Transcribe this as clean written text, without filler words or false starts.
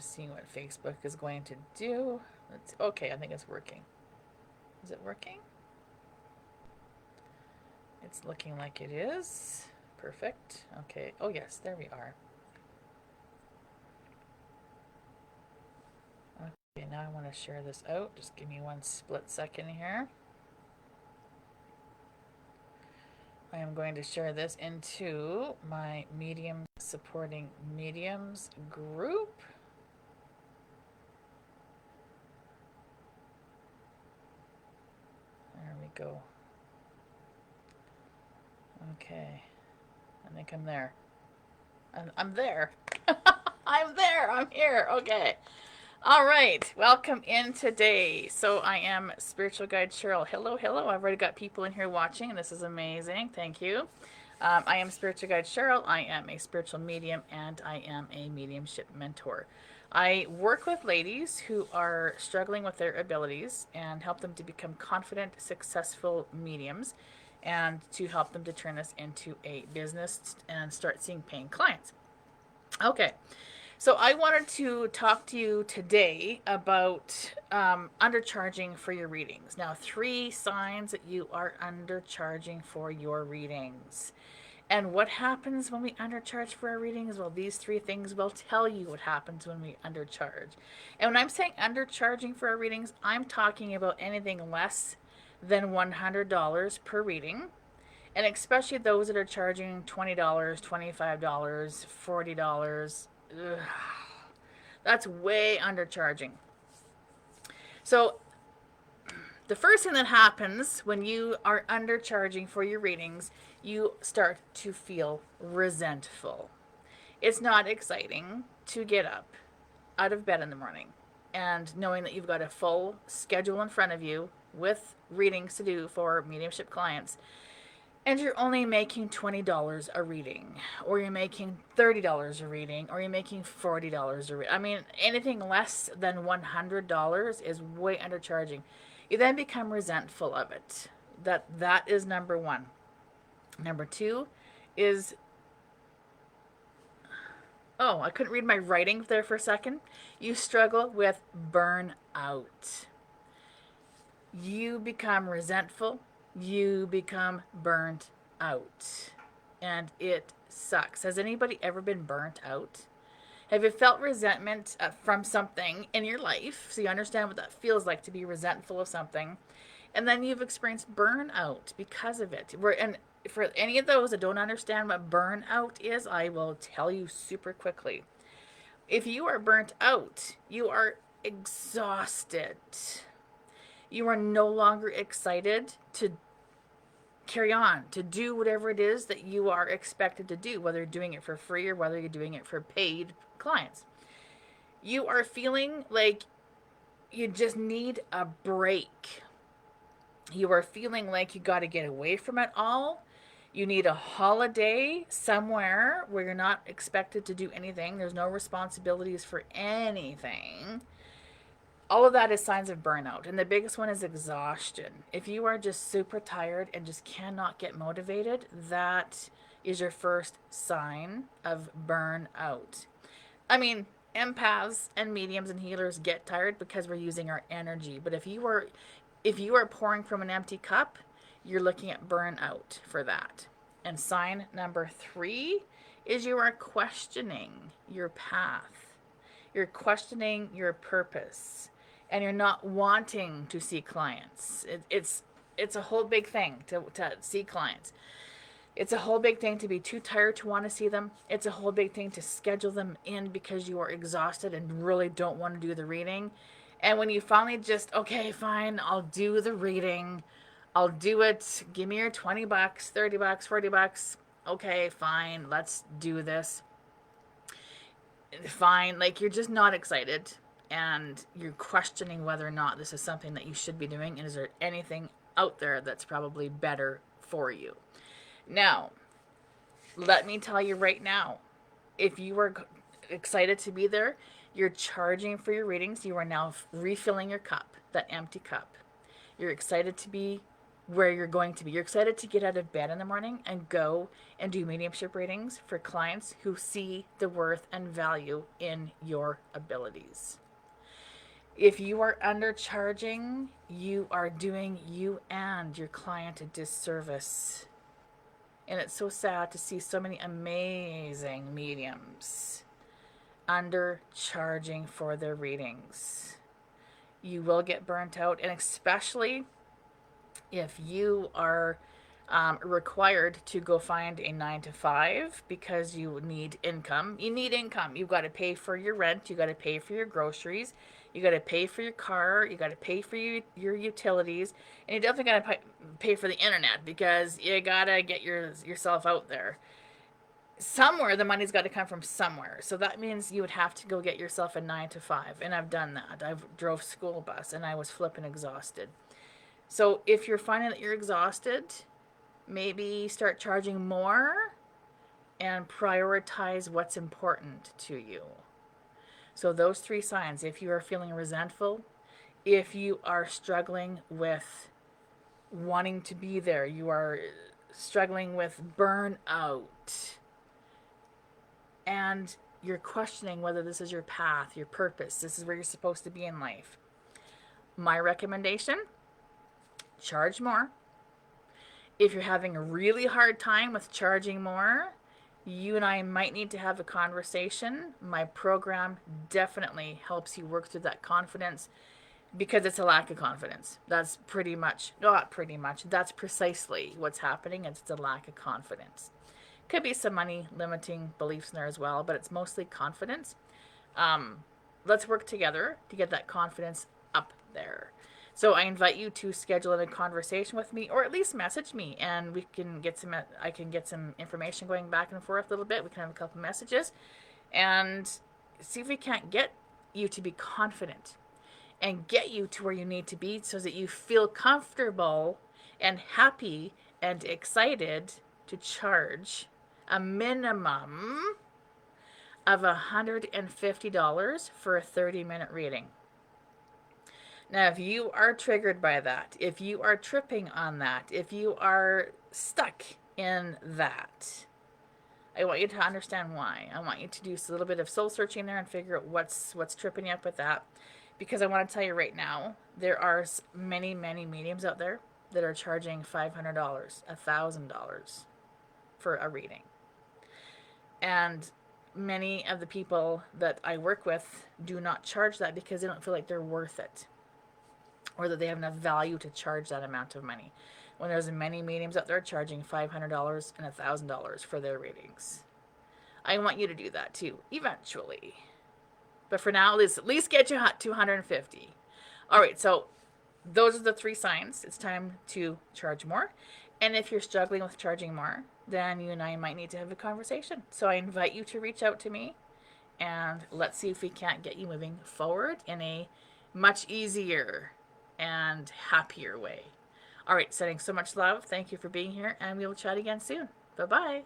just seeing what Facebook is going to do. Okay, I think it's working. Is it working? It's looking like it is. Perfect. Okay. Oh, yes, there we are. Okay, now I want to share this out. Just give me one split second here. I am going to share this into my Medium Supporting Mediums group. There we go. Okay. I think I'm there. I'm there. I'm there. I'm here. Okay. All right. Welcome in today. So I am Spiritual Guide Cheryl. Hello, hello. I've already got people in here watching, and this is amazing. Thank you. I am Spiritual Guide Cheryl. I am a spiritual medium, and I am a mediumship mentor. I work with ladies who are struggling with their abilities and help them to become confident, successful mediums, and to help them to turn this into a business and start seeing paying clients. Okay, so I wanted to talk to you today about undercharging for your readings. Now, 3 signs that you are undercharging for your readings. And what happens when we undercharge for our readings? Well, these 3 things will tell you what happens when we undercharge. And when I'm saying undercharging for our readings, I'm talking about anything less than $100 per reading. And especially those that are charging $20, $25, $40. Ugh, that's way undercharging. So the first thing that happens when you are undercharging for your readings, you start to feel resentful. It's not exciting to get up out of bed in the morning and knowing that you've got a full schedule in front of you with readings to do for mediumship clients, and you're only making $20 a reading, or you're making $30 a reading, or you're making $40 a reading. I mean, anything less than $100 is way undercharging. You then become resentful of it. That is number 1. Number 2 is, oh, I couldn't read my writing there for a second. You struggle with burnout. You become resentful. You become burnt out. And it sucks. Has anybody ever been burnt out? Have you felt resentment from something in your life? So you understand what that feels like to be resentful of something. And then you've experienced burnout because of it. And for any of those that don't understand what burnout is, I will tell you super quickly. If you are burnt out, you are exhausted. You are no longer excited to carry on, to do whatever it is that you are expected to do, whether you're doing it for free or whether you're doing it for paid clients. You are feeling like you just need a break. You are feeling like you got to get away from it all. You need a holiday somewhere where you're not expected to do anything. There's no responsibilities for anything. All of that is signs of burnout. And the biggest one is exhaustion. If you are just super tired and just cannot get motivated, that is your first sign of burnout. I mean, empaths and mediums and healers get tired because we're using our energy. But if you are pouring from an empty cup, you're looking at burnout for that. And sign number 3 is you are questioning your path. You're questioning your purpose. And you're not wanting to see clients. It's a whole big thing to see clients. It's a whole big thing to be too tired to want to see them. It's a whole big thing to schedule them in because you are exhausted and really don't want to do the reading. And when you finally just, okay, fine, I'll do the reading. I'll do it. Give me your $20, $30, $40. Okay, fine, let's do this. Fine, like you're just not excited. And you're questioning whether or not this is something that you should be doing, and is there anything out there that's probably better for you. Now, let me tell you right now, if you are excited to be there, you're charging for your readings, you are now refilling your cup, that empty cup. You're excited to be where you're going to be. You're excited to get out of bed in the morning and go and do mediumship readings for clients who see the worth and value in your abilities. If you are undercharging, you are doing you and your client a disservice. And it's so sad to see so many amazing mediums undercharging for their readings. You will get burnt out, and especially if you are required to go find a 9 to 5 because you need income. You need income. You've got to pay for your rent. You got to pay for your groceries. You got to pay for your car. You got to pay for your utilities, and you definitely got to pay for the internet because you got to get yourself out there. Somewhere the money's got to come from somewhere. So that means you would have to go get yourself a 9 to 5, and I've done that. I've drove school bus, and I was flipping exhausted. So if you're finding that you're exhausted, maybe start charging more and prioritize what's important to you. So those 3 signs: if you are feeling resentful, if you are struggling with wanting to be there, you are struggling with burnout, and you're questioning whether this is your path, your purpose, this is where you're supposed to be in life. My recommendation: charge more. If you're having a really hard time with charging more, you and I might need to have a conversation. My program definitely helps you work through that confidence, because it's a lack of confidence. That's that's precisely what's happening. It's a lack of confidence. Could be some money limiting beliefs in there as well, but it's mostly confidence. Let's work together to get that confidence up there. So I invite you to schedule a conversation with me, or at least message me, and I can get some information going back and forth a little bit. We can have a couple messages and see if we can't get you to be confident and get you to where you need to be so that you feel comfortable and happy and excited to charge a minimum of $150 for a 30-minute reading. Now, if you are triggered by that, if you are tripping on that, if you are stuck in that, I want you to understand why. I want you to do a little bit of soul searching there and figure out what's tripping you up with that. Because I want to tell you right now, there are many, many mediums out there that are charging $500, $1,000 for a reading. And many of the people that I work with do not charge that because they don't feel like they're worth it, or that they have enough value to charge that amount of money. When there's many mediums out there charging $500 and $1,000 for their readings. I want you to do that too, eventually. But for now, at least get you to $150. All right, so those are the 3 signs. It's time to charge more. And if you're struggling with charging more, then you and I might need to have a conversation. So I invite you to reach out to me, and let's see if we can't get you moving forward in a much easier and happier way. All right, sending so much love. Thank you for being here, and we will chat again soon. Bye-bye.